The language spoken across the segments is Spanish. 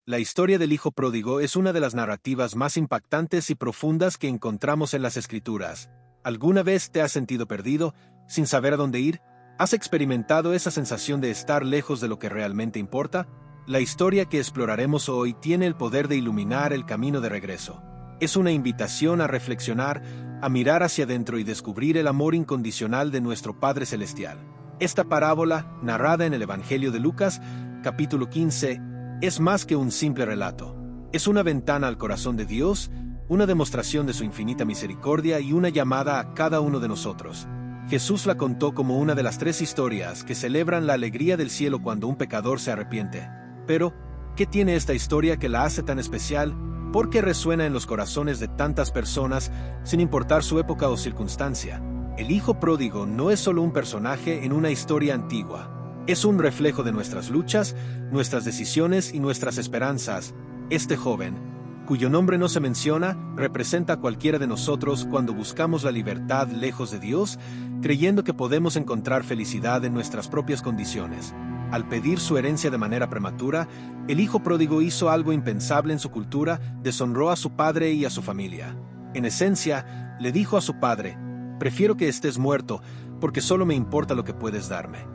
La historia del Hijo Pródigo es una de las narrativas más impactantes y profundas que encontramos en las Escrituras. ¿Alguna vez te has sentido perdido, sin saber a dónde ir? ¿Has experimentado esa sensación de estar lejos de lo que realmente importa? La historia que exploraremos hoy tiene el poder de iluminar el camino de regreso. Es una invitación a reflexionar, a mirar hacia adentro y descubrir el amor incondicional de nuestro Padre Celestial. Esta parábola, narrada en el Evangelio de Lucas, capítulo 15, es más que un simple relato. Es una ventana al corazón de Dios, una demostración de su infinita misericordia y una llamada a cada uno de nosotros. Jesús la contó como una de las 3 historias que celebran la alegría del cielo cuando un pecador se arrepiente. Pero, ¿qué tiene esta historia que la hace tan especial? ¿Por qué resuena en los corazones de tantas personas, sin importar su época o circunstancia? El Hijo Pródigo no es solo un personaje en una historia antigua. Es un reflejo de nuestras luchas, nuestras decisiones y nuestras esperanzas. Este joven, cuyo nombre no se menciona, representa a cualquiera de nosotros cuando buscamos la libertad lejos de Dios, creyendo que podemos encontrar felicidad en nuestras propias condiciones. Al pedir su herencia de manera prematura, el Hijo Pródigo hizo algo impensable en su cultura, deshonró a su padre y a su familia. En esencia, le dijo a su padre: «Prefiero que estés muerto, porque solo me importa lo que puedes darme».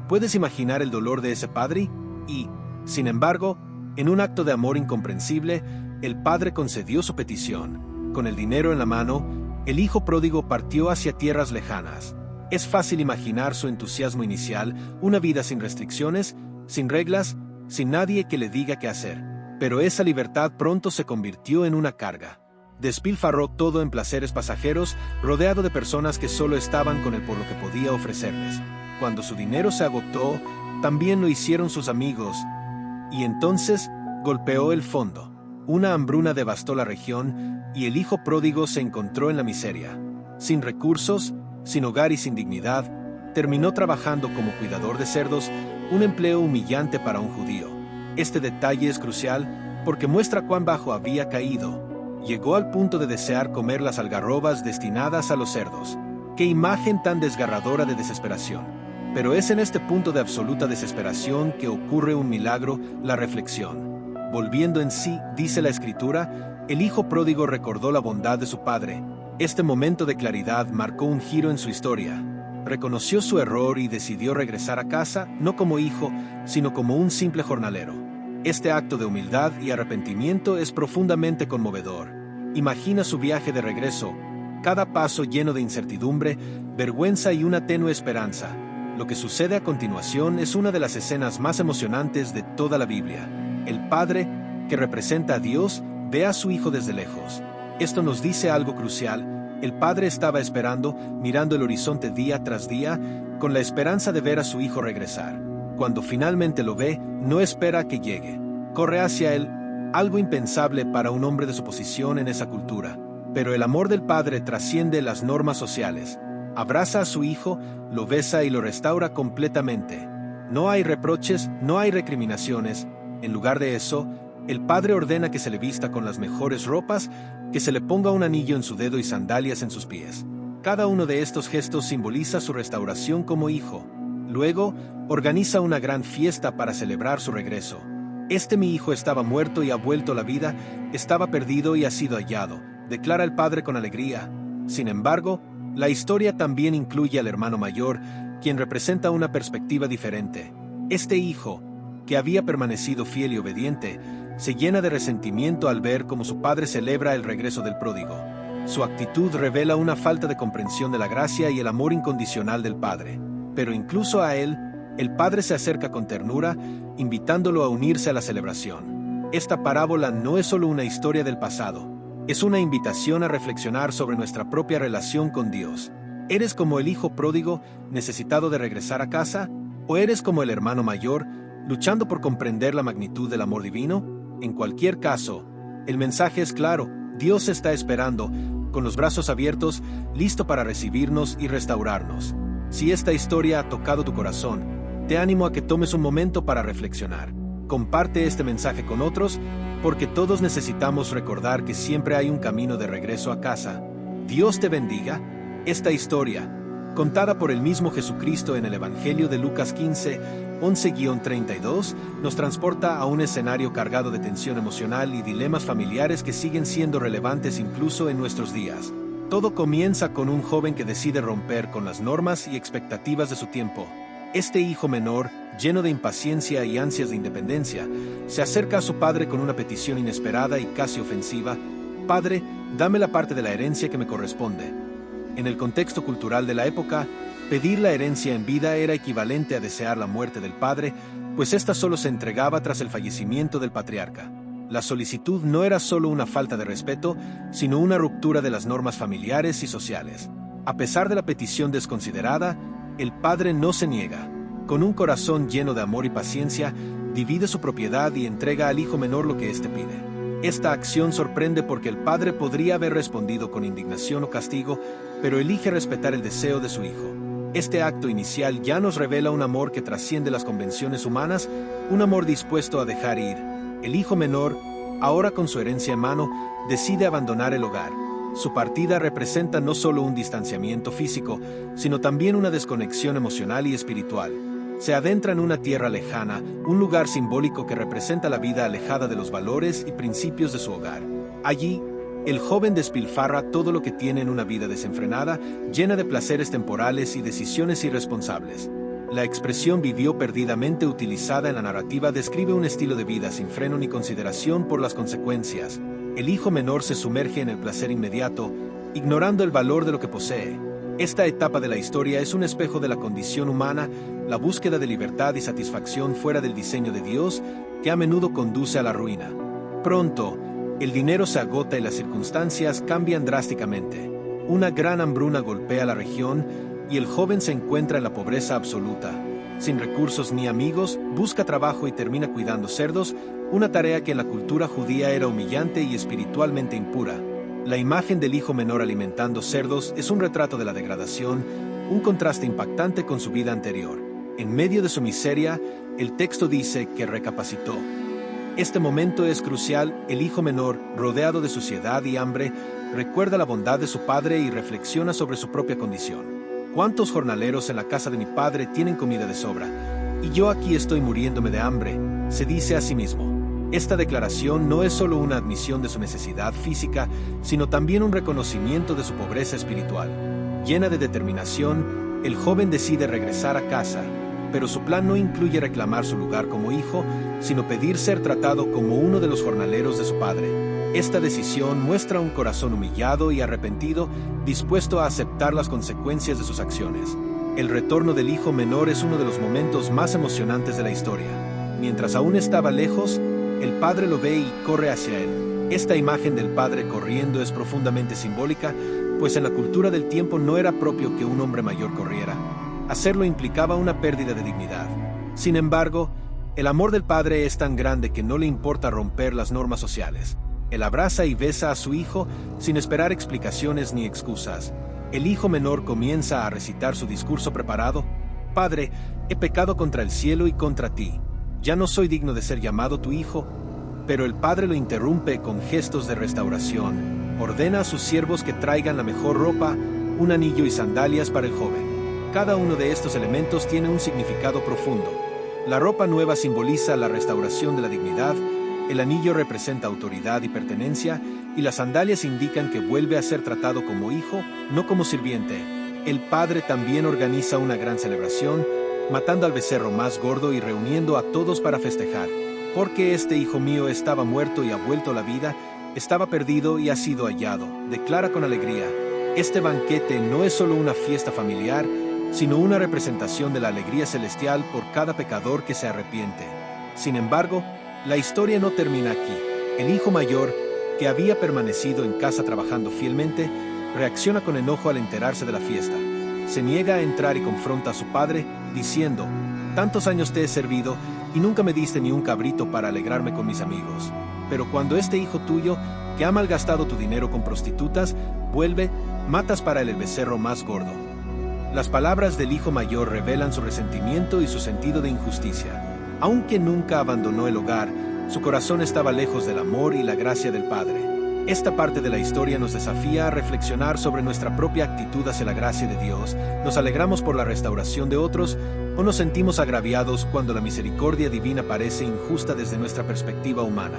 ¿Puedes imaginar el dolor de ese padre? Y, sin embargo, en un acto de amor incomprensible, el padre concedió su petición. Con el dinero en la mano, el Hijo Pródigo partió hacia tierras lejanas. Es fácil imaginar su entusiasmo inicial, una vida sin restricciones, sin reglas, sin nadie que le diga qué hacer. Pero esa libertad pronto se convirtió en una carga. Despilfarró todo en placeres pasajeros, rodeado de personas que solo estaban con él por lo que podía ofrecerles. Cuando su dinero se agotó, también lo hicieron sus amigos. Y entonces golpeó el fondo. Una hambruna devastó la región y el Hijo Pródigo se encontró en la miseria. Sin recursos, sin hogar y sin dignidad, terminó trabajando como cuidador de cerdos, un empleo humillante para un judío. Este detalle es crucial porque muestra cuán bajo había caído. Llegó al punto de desear comer las algarrobas destinadas a los cerdos. ¡Qué imagen tan desgarradora de desesperación! Pero es en este punto de absoluta desesperación que ocurre un milagro, la reflexión. Volviendo en sí, dice la Escritura, el Hijo Pródigo recordó la bondad de su padre. Este momento de claridad marcó un giro en su historia. Reconoció su error y decidió regresar a casa, no como hijo, sino como un simple jornalero. Este acto de humildad y arrepentimiento es profundamente conmovedor. Imagina su viaje de regreso, cada paso lleno de incertidumbre, vergüenza y una tenue esperanza. Lo que sucede a continuación es una de las escenas más emocionantes de toda la Biblia. El Padre, que representa a Dios, ve a su Hijo desde lejos. Esto nos dice algo crucial. El Padre estaba esperando, mirando el horizonte día tras día, con la esperanza de ver a su Hijo regresar. Cuando finalmente lo ve, no espera que llegue. Corre hacia él, algo impensable para un hombre de su posición en esa cultura. Pero el amor del Padre trasciende las normas sociales. Abraza a su Hijo, lo besa y lo restaura completamente. No hay reproches, no hay recriminaciones. En lugar de eso, el Padre ordena que se le vista con las mejores ropas, que se le ponga un anillo en su dedo y sandalias en sus pies. Cada uno de estos gestos simboliza su restauración como hijo. Luego, organiza una gran fiesta para celebrar su regreso. Mi hijo estaba muerto y ha vuelto a la vida, estaba perdido y ha sido hallado, declara el Padre con alegría. Sin embargo, la historia también incluye al hermano mayor, quien representa una perspectiva diferente. Este hijo, que había permanecido fiel y obediente, se llena de resentimiento al ver cómo su padre celebra el regreso del pródigo. Su actitud revela una falta de comprensión de la gracia y el amor incondicional del Padre. Pero incluso a él, el Padre se acerca con ternura, invitándolo a unirse a la celebración. Esta parábola no es solo una historia del pasado, es una invitación a reflexionar sobre nuestra propia relación con Dios. ¿Eres como el Hijo Pródigo, necesitado de regresar a casa? ¿O eres como el hermano mayor, luchando por comprender la magnitud del amor divino? En cualquier caso, el mensaje es claro: Dios está esperando, con los brazos abiertos, listo para recibirnos y restaurarnos. Si esta historia ha tocado tu corazón, te animo a que tomes un momento para reflexionar. Comparte este mensaje con otros, porque todos necesitamos recordar que siempre hay un camino de regreso a casa. Dios te bendiga. Esta historia, contada por el mismo Jesucristo en el Evangelio de Lucas 15, 11-32 nos transporta a un escenario cargado de tensión emocional y dilemas familiares que siguen siendo relevantes incluso en nuestros días. Todo comienza con un joven que decide romper con las normas y expectativas de su tiempo. Este hijo menor, lleno de impaciencia y ansias de independencia, se acerca a su padre con una petición inesperada y casi ofensiva: «Padre, dame la parte de la herencia que me corresponde». En el contexto cultural de la época, pedir la herencia en vida era equivalente a desear la muerte del padre, pues ésta solo se entregaba tras el fallecimiento del patriarca. La solicitud no era solo una falta de respeto, sino una ruptura de las normas familiares y sociales. A pesar de la petición desconsiderada, el padre no se niega. Con un corazón lleno de amor y paciencia, divide su propiedad y entrega al hijo menor lo que éste pide. Esta acción sorprende porque el padre podría haber respondido con indignación o castigo, pero elige respetar el deseo de su hijo. Este acto inicial ya nos revela un amor que trasciende las convenciones humanas, un amor dispuesto a dejar ir. El hijo menor, ahora con su herencia en mano, decide abandonar el hogar. Su partida representa no solo un distanciamiento físico, sino también una desconexión emocional y espiritual. Se adentra en una tierra lejana, un lugar simbólico que representa la vida alejada de los valores y principios de su hogar. Allí, el joven despilfarra todo lo que tiene en una vida desenfrenada, llena de placeres temporales y decisiones irresponsables. La expresión «vivió perdidamente» utilizada en la narrativa describe un estilo de vida sin freno ni consideración por las consecuencias. El hijo menor se sumerge en el placer inmediato, ignorando el valor de lo que posee. Esta etapa de la historia es un espejo de la condición humana, la búsqueda de libertad y satisfacción fuera del diseño de Dios, que a menudo conduce a la ruina. Pronto, el dinero se agota y las circunstancias cambian drásticamente. Una gran hambruna golpea la región y el joven se encuentra en la pobreza absoluta. Sin recursos ni amigos, busca trabajo y termina cuidando cerdos, una tarea que en la cultura judía era humillante y espiritualmente impura. La imagen del hijo menor alimentando cerdos es un retrato de la degradación, un contraste impactante con su vida anterior. En medio de su miseria, el texto dice que recapacitó. Este momento es crucial. El hijo menor, rodeado de suciedad y hambre, recuerda la bondad de su padre y reflexiona sobre su propia condición. ¿Cuántos jornaleros en la casa de mi padre tienen comida de sobra? Y yo aquí estoy muriéndome de hambre, se dice a sí mismo. Esta declaración no es solo una admisión de su necesidad física, sino también un reconocimiento de su pobreza espiritual. Llena de determinación, el joven decide regresar a casa, pero su plan no incluye reclamar su lugar como hijo, sino pedir ser tratado como uno de los jornaleros de su padre. Esta decisión muestra un corazón humillado y arrepentido, dispuesto a aceptar las consecuencias de sus acciones. El retorno del hijo menor es uno de los momentos más emocionantes de la historia. Mientras aún estaba lejos, el padre lo ve y corre hacia él. Esta imagen del padre corriendo es profundamente simbólica, pues en la cultura del tiempo no era propio que un hombre mayor corriera. Hacerlo implicaba una pérdida de dignidad. Sin embargo, el amor del padre es tan grande que no le importa romper las normas sociales. Él abraza y besa a su hijo sin esperar explicaciones ni excusas. El hijo menor comienza a recitar su discurso preparado: «Padre, he pecado contra el cielo y contra ti. Ya no soy digno de ser llamado tu hijo». Pero el padre lo interrumpe con gestos de restauración. Ordena a sus siervos que traigan la mejor ropa, un anillo y sandalias para el joven. Cada uno de estos elementos tiene un significado profundo. La ropa nueva simboliza la restauración de la dignidad, el anillo representa autoridad y pertenencia, y las sandalias indican que vuelve a ser tratado como hijo, no como sirviente. El padre también organiza una gran celebración, matando al becerro más gordo y reuniendo a todos para festejar. Porque este hijo mío estaba muerto y ha vuelto a la vida, estaba perdido y ha sido hallado, declara con alegría. Este banquete no es solo una fiesta familiar, sino una representación de la alegría celestial por cada pecador que se arrepiente. Sin embargo, la historia no termina aquí. El hijo mayor, que había permanecido en casa trabajando fielmente, reacciona con enojo al enterarse de la fiesta. Se niega a entrar y confronta a su padre, diciendo: «Tantos años te he servido y nunca me diste ni un cabrito para alegrarme con mis amigos. Pero cuando este hijo tuyo, que ha malgastado tu dinero con prostitutas, vuelve, matas para él el becerro más gordo». Las palabras del hijo mayor revelan su resentimiento y su sentido de injusticia. Aunque nunca abandonó el hogar, su corazón estaba lejos del amor y la gracia del Padre. Esta parte de la historia nos desafía a reflexionar sobre nuestra propia actitud hacia la gracia de Dios. Nos alegramos por la restauración de otros, ¿O nos sentimos agraviados cuando la misericordia divina parece injusta desde nuestra perspectiva humana?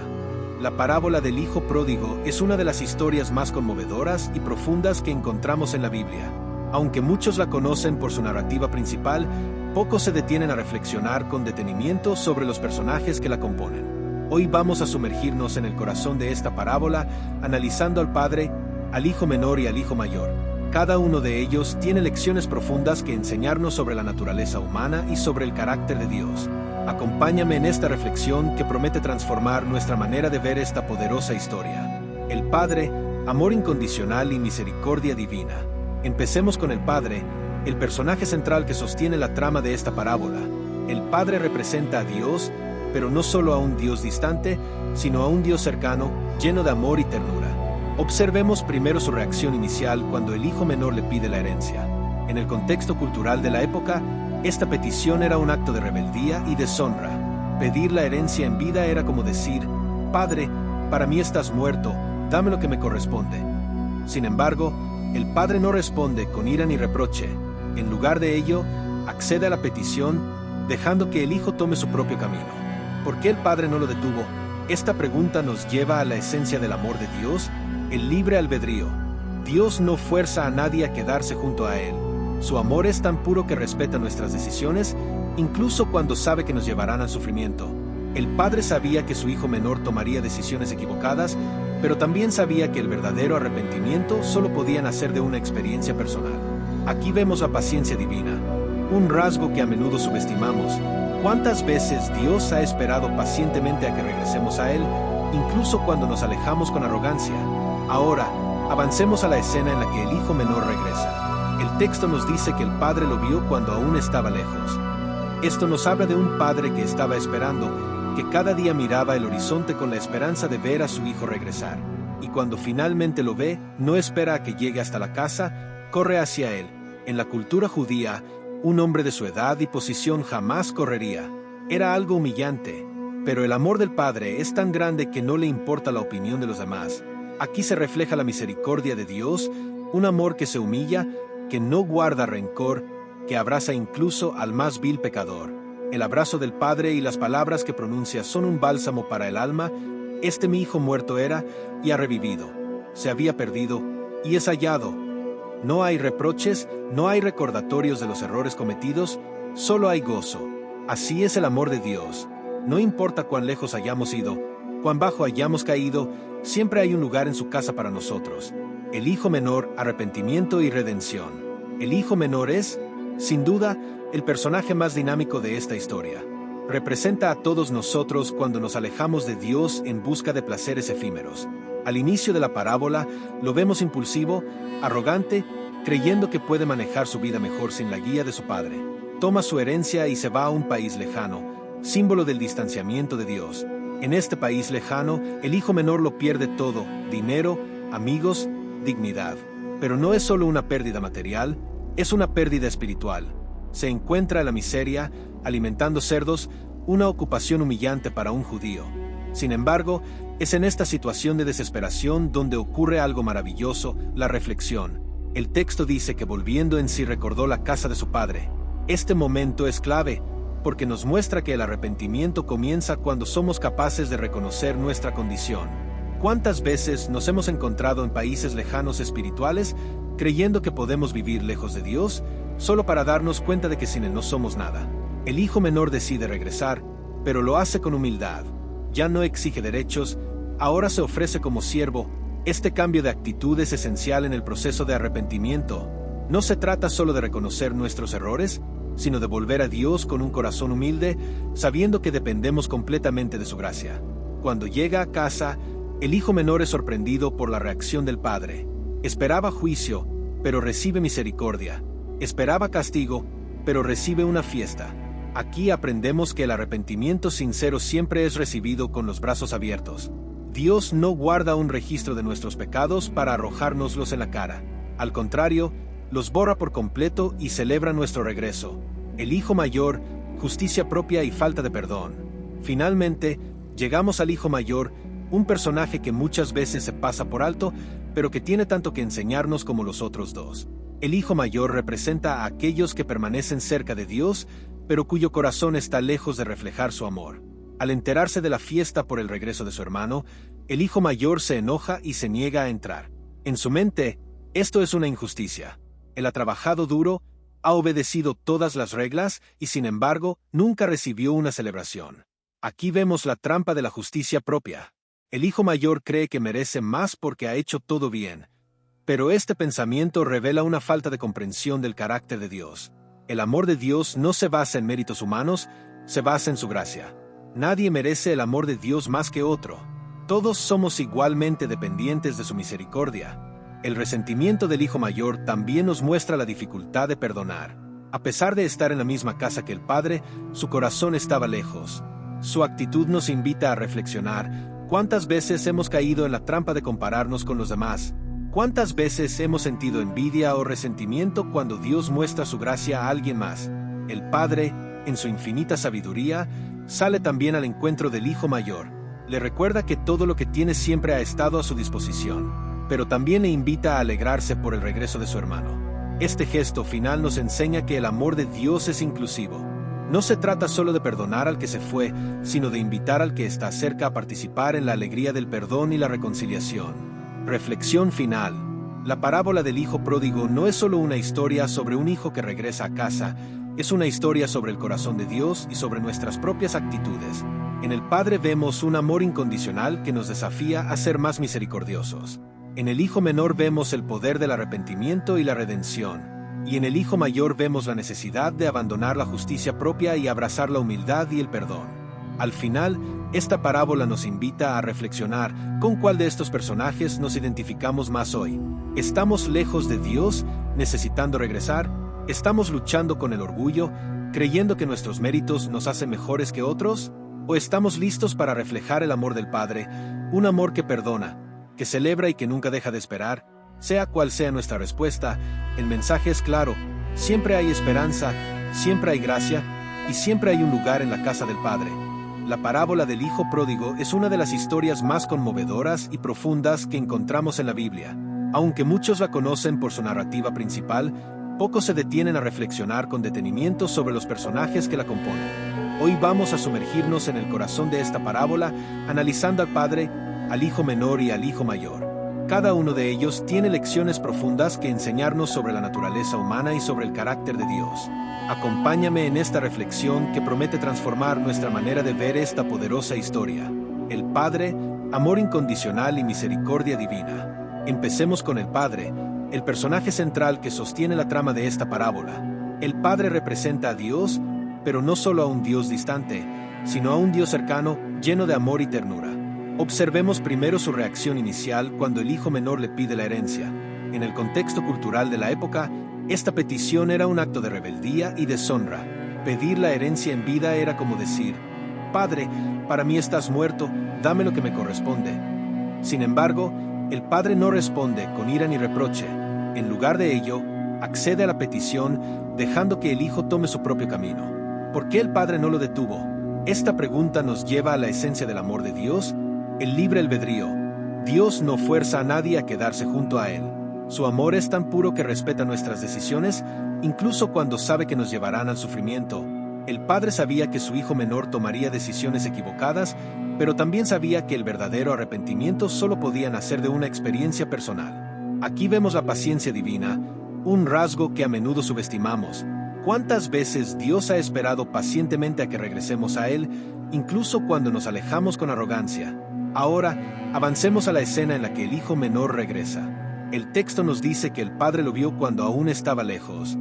La parábola del Hijo Pródigo es una de las historias más conmovedoras y profundas que encontramos en la Biblia. Aunque muchos la conocen por su narrativa principal, pocos se detienen a reflexionar con detenimiento sobre los personajes que la componen. Hoy vamos a sumergirnos en el corazón de esta parábola, analizando al Padre, al Hijo Menor y al Hijo Mayor. Cada uno de ellos tiene lecciones profundas que enseñarnos sobre la naturaleza humana y sobre el carácter de Dios. Acompáñame en esta reflexión que promete transformar nuestra manera de ver esta poderosa historia. El Padre, amor incondicional y misericordia divina. Empecemos con el Padre, el personaje central que sostiene la trama de esta parábola. El Padre representa a Dios, pero no solo a un Dios distante, sino a un Dios cercano, lleno de amor y ternura. Observemos primero su reacción inicial cuando el hijo menor le pide la herencia. En el contexto cultural de la época, esta petición era un acto de rebeldía y deshonra. Pedir la herencia en vida era como decir: Padre, para mí estás muerto, dame lo que me corresponde. Sin embargo, el padre no responde con ira ni reproche. En lugar de ello, accede a la petición, dejando que el hijo tome su propio camino. ¿Por qué el padre no lo detuvo? Esta pregunta nos lleva a la esencia del amor de Dios, el libre albedrío. Dios no fuerza a nadie a quedarse junto a Él. Su amor es tan puro que respeta nuestras decisiones, incluso cuando sabe que nos llevarán al sufrimiento. El padre sabía que su hijo menor tomaría decisiones equivocadas, pero también sabía que el verdadero arrepentimiento solo podía nacer de una experiencia personal. Aquí vemos la paciencia divina, un rasgo que a menudo subestimamos. ¿Cuántas veces Dios ha esperado pacientemente a que regresemos a Él, incluso cuando nos alejamos con arrogancia? Ahora, avancemos a la escena en la que el hijo menor regresa. El texto nos dice que el padre lo vio cuando aún estaba lejos. Esto nos habla de un padre que estaba esperando, que cada día miraba el horizonte con la esperanza de ver a su hijo regresar. Y cuando finalmente lo ve, no espera a que llegue hasta la casa, corre hacia él. En la cultura judía, un hombre de su edad y posición jamás correría. Era algo humillante. Pero el amor del padre es tan grande que no le importa la opinión de los demás. Aquí se refleja la misericordia de Dios, un amor que se humilla, que no guarda rencor, que abraza incluso al más vil pecador. El abrazo del Padre y las palabras que pronuncia son un bálsamo para el alma. Este mi hijo muerto era y ha revivido. Se había perdido y es hallado. No hay reproches, no hay recordatorios de los errores cometidos, solo hay gozo. Así es el amor de Dios. No importa cuán lejos hayamos ido, cuán bajo hayamos caído, siempre hay un lugar en su casa para nosotros. El hijo menor, arrepentimiento y redención. El hijo menor es, sin duda, el personaje más dinámico de esta historia. Representa a todos nosotros cuando nos alejamos de Dios en busca de placeres efímeros. Al inicio de la parábola, lo vemos impulsivo, arrogante, creyendo que puede manejar su vida mejor sin la guía de su padre. Toma su herencia y se va a un país lejano, símbolo del distanciamiento de Dios. En este país lejano, el hijo menor lo pierde todo: dinero, amigos, dignidad. Pero no es solo una pérdida material, es una pérdida espiritual. Se encuentra en la miseria, alimentando cerdos, una ocupación humillante para un judío. Sin embargo, es en esta situación de desesperación donde ocurre algo maravilloso: la reflexión. El texto dice que volviendo en sí recordó la casa de su padre. Este momento es clave, porque nos muestra que el arrepentimiento comienza cuando somos capaces de reconocer nuestra condición. ¿Cuántas veces nos hemos encontrado en países lejanos espirituales, creyendo que podemos vivir lejos de Dios, solo para darnos cuenta de que sin Él no somos nada? El hijo menor decide regresar, pero lo hace con humildad. Ya no exige derechos, ahora se ofrece como siervo. Este cambio de actitud es esencial en el proceso de arrepentimiento. No se trata solo de reconocer nuestros errores, sino de volver a Dios con un corazón humilde, sabiendo que dependemos completamente de su gracia. Cuando llega a casa, el hijo menor es sorprendido por la reacción del padre. Esperaba juicio, pero recibe misericordia. Esperaba castigo, pero recibe una fiesta. Aquí aprendemos que el arrepentimiento sincero siempre es recibido con los brazos abiertos. Dios no guarda un registro de nuestros pecados para arrojárnoslos en la cara. Al contrario, los borra por completo y celebra nuestro regreso. El hijo mayor, justicia propia y falta de perdón. Finalmente, llegamos al hijo mayor, un personaje que muchas veces se pasa por alto, pero que tiene tanto que enseñarnos como los otros dos. El hijo mayor representa a aquellos que permanecen cerca de Dios, pero cuyo corazón está lejos de reflejar su amor. Al enterarse de la fiesta por el regreso de su hermano, el hijo mayor se enoja y se niega a entrar. En su mente, esto es una injusticia. Él ha trabajado duro, ha obedecido todas las reglas y sin embargo, nunca recibió una celebración. Aquí vemos la trampa de la justicia propia. El hijo mayor cree que merece más porque ha hecho todo bien. Pero este pensamiento revela una falta de comprensión del carácter de Dios. El amor de Dios no se basa en méritos humanos, se basa en su gracia. Nadie merece el amor de Dios más que otro. Todos somos igualmente dependientes de su misericordia. El resentimiento del hijo mayor también nos muestra la dificultad de perdonar. A pesar de estar en la misma casa que el padre, su corazón estaba lejos. Su actitud nos invita a reflexionar. ¿Cuántas veces hemos caído en la trampa de compararnos con los demás? ¿Cuántas veces hemos sentido envidia o resentimiento cuando Dios muestra su gracia a alguien más? El Padre, en su infinita sabiduría, sale también al encuentro del hijo mayor. Le recuerda que todo lo que tiene siempre ha estado a su disposición, pero también le invita a alegrarse por el regreso de su hermano. Este gesto final nos enseña que el amor de Dios es inclusivo. No se trata solo de perdonar al que se fue, sino de invitar al que está cerca a participar en la alegría del perdón y la reconciliación. Reflexión final. La parábola del hijo pródigo no es solo una historia sobre un hijo que regresa a casa, es una historia sobre el corazón de Dios y sobre nuestras propias actitudes. En el Padre vemos un amor incondicional que nos desafía a ser más misericordiosos. En el hijo menor vemos el poder del arrepentimiento y la redención. Y en el hijo mayor vemos la necesidad de abandonar la justicia propia y abrazar la humildad y el perdón. Al final, esta parábola nos invita a reflexionar con cuál de estos personajes nos identificamos más hoy. ¿Estamos lejos de Dios, necesitando regresar? ¿Estamos luchando con el orgullo, creyendo que nuestros méritos nos hacen mejores que otros? ¿O estamos listos para reflejar el amor del Padre, un amor que perdona, que celebra y que nunca deja de esperar? Sea cual sea nuestra respuesta, el mensaje es claro: siempre hay esperanza, siempre hay gracia y siempre hay un lugar en la casa del Padre. La parábola del hijo pródigo es una de las historias más conmovedoras y profundas que encontramos en la Biblia. Aunque muchos la conocen por su narrativa principal, pocos se detienen a reflexionar con detenimiento sobre los personajes que la componen. Hoy vamos a sumergirnos en el corazón de esta parábola, analizando al padre, al hijo menor y al hijo mayor. Cada uno de ellos tiene lecciones profundas que enseñarnos sobre la naturaleza humana y sobre el carácter de Dios. Acompáñame en esta reflexión que promete transformar nuestra manera de ver esta poderosa historia. El Padre, amor incondicional y misericordia divina. Empecemos con el Padre, el personaje central que sostiene la trama de esta parábola. El Padre representa a Dios, pero no solo a un Dios distante, sino a un Dios cercano, lleno de amor y ternura. Observemos primero su reacción inicial cuando el hijo menor le pide la herencia. En el contexto cultural de la época, esta petición era un acto de rebeldía y deshonra. Pedir la herencia en vida era como decir: Padre, para mí estás muerto, dame lo que me corresponde. Sin embargo, el padre no responde con ira ni reproche. En lugar de ello, accede a la petición, dejando que el hijo tome su propio camino. ¿Por qué el padre no lo detuvo? Esta pregunta nos lleva a la esencia del amor de Dios, el libre albedrío. Dios no fuerza a nadie a quedarse junto a Él. Su amor es tan puro que respeta nuestras decisiones, incluso cuando sabe que nos llevarán al sufrimiento. El padre sabía que su hijo menor tomaría decisiones equivocadas, pero también sabía que el verdadero arrepentimiento solo podía nacer de una experiencia personal. Aquí vemos la paciencia divina, un rasgo que a menudo subestimamos. ¿Cuántas veces Dios ha esperado pacientemente a que regresemos a Él, incluso cuando nos alejamos con arrogancia? Ahora, avancemos a la escena en la que el hijo menor regresa. El texto nos dice que el padre lo vio cuando aún estaba lejos.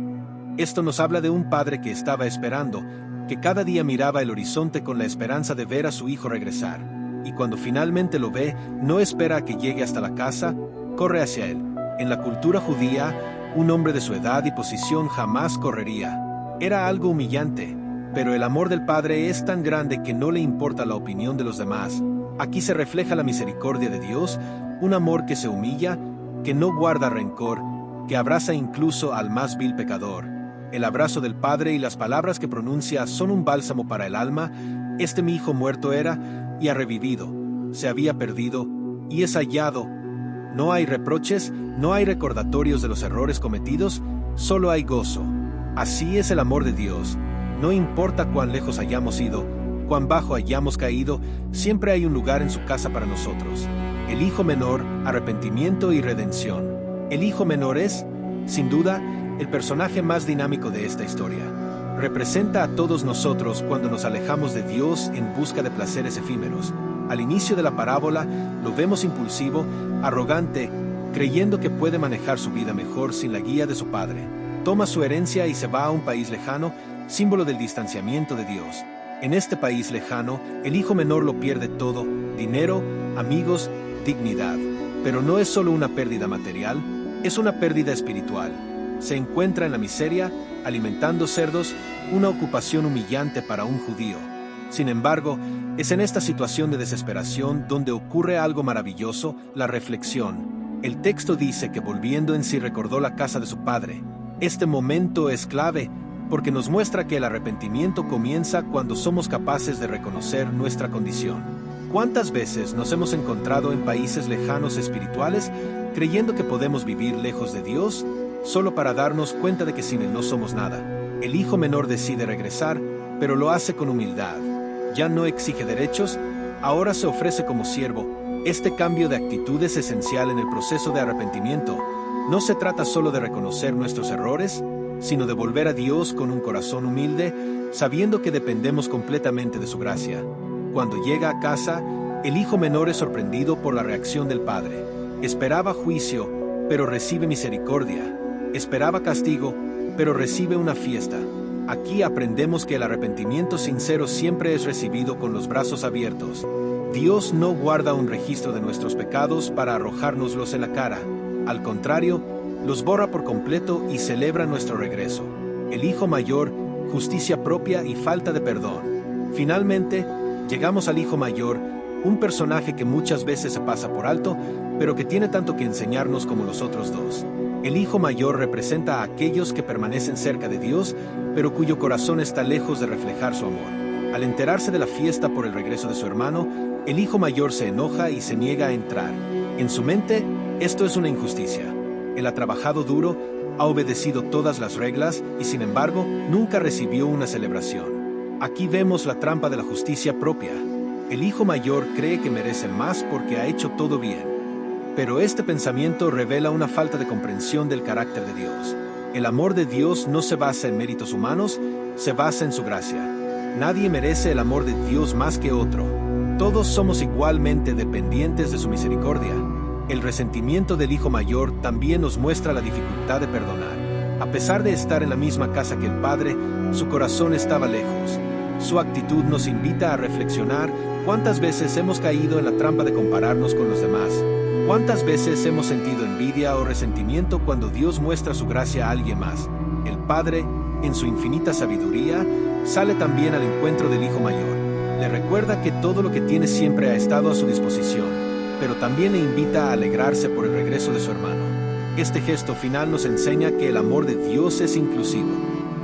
Esto nos habla de un padre que estaba esperando, que cada día miraba el horizonte con la esperanza de ver a su hijo regresar. Y cuando finalmente lo ve, no espera a que llegue hasta la casa, corre hacia él. En la cultura judía, un hombre de su edad y posición jamás correría. Era algo humillante, pero el amor del padre es tan grande que no le importa la opinión de los demás. Aquí se refleja la misericordia de Dios, un amor que se humilla, que no guarda rencor, que abraza incluso al más vil pecador. El abrazo del Padre y las palabras que pronuncia son un bálsamo para el alma. Este mi hijo muerto era, y ha revivido. Se había perdido, y es hallado. No hay reproches, no hay recordatorios de los errores cometidos, solo hay gozo. Así es el amor de Dios. No importa cuán lejos hayamos ido, cuán bajo hayamos caído, siempre hay un lugar en su casa para nosotros. El hijo menor, arrepentimiento y redención. El hijo menor es, sin duda, el personaje más dinámico de esta historia. Representa a todos nosotros cuando nos alejamos de Dios en busca de placeres efímeros. Al inicio de la parábola, lo vemos impulsivo, arrogante, creyendo que puede manejar su vida mejor sin la guía de su padre. Toma su herencia y se va a un país lejano, símbolo del distanciamiento de Dios. En este país lejano, el hijo menor lo pierde todo: dinero, amigos, dignidad. Pero no es solo una pérdida material, es una pérdida espiritual. Se encuentra en la miseria, alimentando cerdos, una ocupación humillante para un judío. Sin embargo, es en esta situación de desesperación donde ocurre algo maravilloso: la reflexión. El texto dice que volviendo en sí recordó la casa de su padre. Este momento es clave porque nos muestra que el arrepentimiento comienza cuando somos capaces de reconocer nuestra condición. ¿Cuántas veces nos hemos encontrado en países lejanos espirituales, creyendo que podemos vivir lejos de Dios, solo para darnos cuenta de que sin Él no somos nada? El hijo menor decide regresar, pero lo hace con humildad. Ya no exige derechos, ahora se ofrece como siervo. Este cambio de actitud es esencial en el proceso de arrepentimiento. No se trata solo de reconocer nuestros errores, sino de volver a Dios con un corazón humilde, sabiendo que dependemos completamente de su gracia. Cuando llega a casa, el hijo menor es sorprendido por la reacción del padre. Esperaba juicio, pero recibe misericordia. Esperaba castigo, pero recibe una fiesta. Aquí aprendemos que el arrepentimiento sincero siempre es recibido con los brazos abiertos. Dios no guarda un registro de nuestros pecados para arrojárnoslos en la cara. Al contrario, los borra por completo y celebra nuestro regreso. El hijo mayor, justicia propia y falta de perdón. Finalmente, llegamos al hijo mayor, un personaje que muchas veces se pasa por alto, pero que tiene tanto que enseñarnos como los otros dos. El hijo mayor representa a aquellos que permanecen cerca de Dios, pero cuyo corazón está lejos de reflejar su amor. Al enterarse de la fiesta por el regreso de su hermano, el hijo mayor se enoja y se niega a entrar. En su mente, esto es una injusticia. Él ha trabajado duro, ha obedecido todas las reglas y sin embargo nunca recibió una celebración. Aquí vemos la trampa de la justicia propia. El hijo mayor cree que merece más porque ha hecho todo bien. Pero este pensamiento revela una falta de comprensión del carácter de Dios. El amor de Dios no se basa en méritos humanos, se basa en su gracia. Nadie merece el amor de Dios más que otro. Todos somos igualmente dependientes de su misericordia. El resentimiento del hijo mayor también nos muestra la dificultad de perdonar. A pesar de estar en la misma casa que el padre, su corazón estaba lejos. Su actitud nos invita a reflexionar cuántas veces hemos caído en la trampa de compararnos con los demás. ¿Cuántas veces hemos sentido envidia o resentimiento cuando Dios muestra su gracia a alguien más? El Padre, en su infinita sabiduría, sale también al encuentro del hijo mayor. Le recuerda que todo lo que tiene siempre ha estado a su disposición, pero también le invita a alegrarse por el regreso de su hermano. Este gesto final nos enseña que el amor de Dios es inclusivo.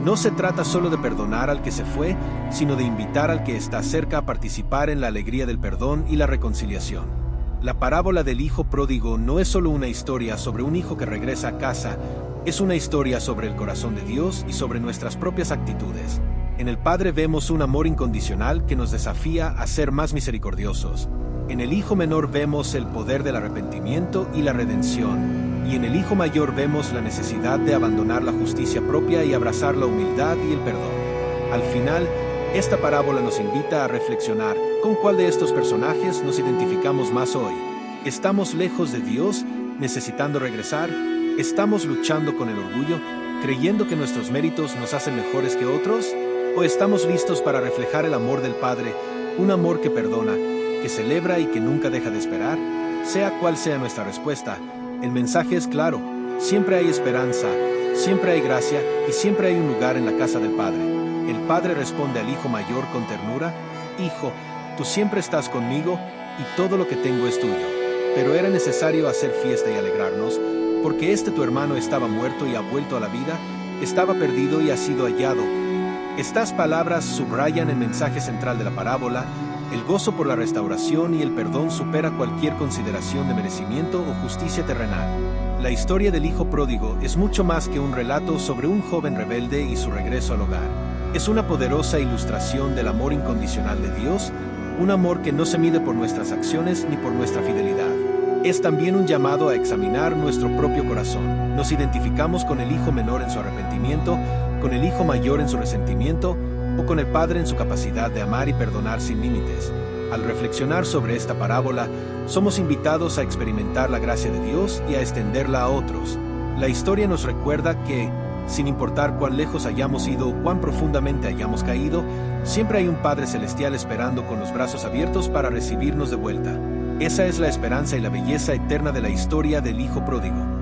No se trata solo de perdonar al que se fue, sino de invitar al que está cerca a participar en la alegría del perdón y la reconciliación. La parábola del hijo pródigo no es solo una historia sobre un hijo que regresa a casa, es una historia sobre el corazón de Dios y sobre nuestras propias actitudes. En el Padre vemos un amor incondicional que nos desafía a ser más misericordiosos. En el hijo menor vemos el poder del arrepentimiento y la redención. Y en el hijo mayor vemos la necesidad de abandonar la justicia propia y abrazar la humildad y el perdón. Al final, esta parábola nos invita a reflexionar con cuál de estos personajes nos identificamos más hoy. ¿Estamos lejos de Dios, necesitando regresar? ¿Estamos luchando con el orgullo, creyendo que nuestros méritos nos hacen mejores que otros? ¿O estamos listos para reflejar el amor del Padre, un amor que perdona, que celebra y que nunca deja de esperar? Sea cual sea nuestra respuesta, el mensaje es claro: siempre hay esperanza, siempre hay gracia y siempre hay un lugar en la casa del Padre. El padre responde al hijo mayor con ternura: Hijo, tú siempre estás conmigo y todo lo que tengo es tuyo. Pero era necesario hacer fiesta y alegrarnos, porque tu hermano estaba muerto y ha vuelto a la vida, estaba perdido y ha sido hallado. Estas palabras subrayan el mensaje central de la parábola: el gozo por la restauración y el perdón supera cualquier consideración de merecimiento o justicia terrenal. La historia del hijo pródigo es mucho más que un relato sobre un joven rebelde y su regreso al hogar. Es una poderosa ilustración del amor incondicional de Dios, un amor que no se mide por nuestras acciones ni por nuestra fidelidad. Es también un llamado a examinar nuestro propio corazón. Nos identificamos con el hijo menor en su arrepentimiento, con el hijo mayor en su resentimiento, o con el padre en su capacidad de amar y perdonar sin límites. Al reflexionar sobre esta parábola, somos invitados a experimentar la gracia de Dios y a extenderla a otros. La historia nos recuerda que, sin importar cuán lejos hayamos ido o cuán profundamente hayamos caído, siempre hay un Padre Celestial esperando con los brazos abiertos para recibirnos de vuelta. Esa es la esperanza y la belleza eterna de la historia del Hijo Pródigo.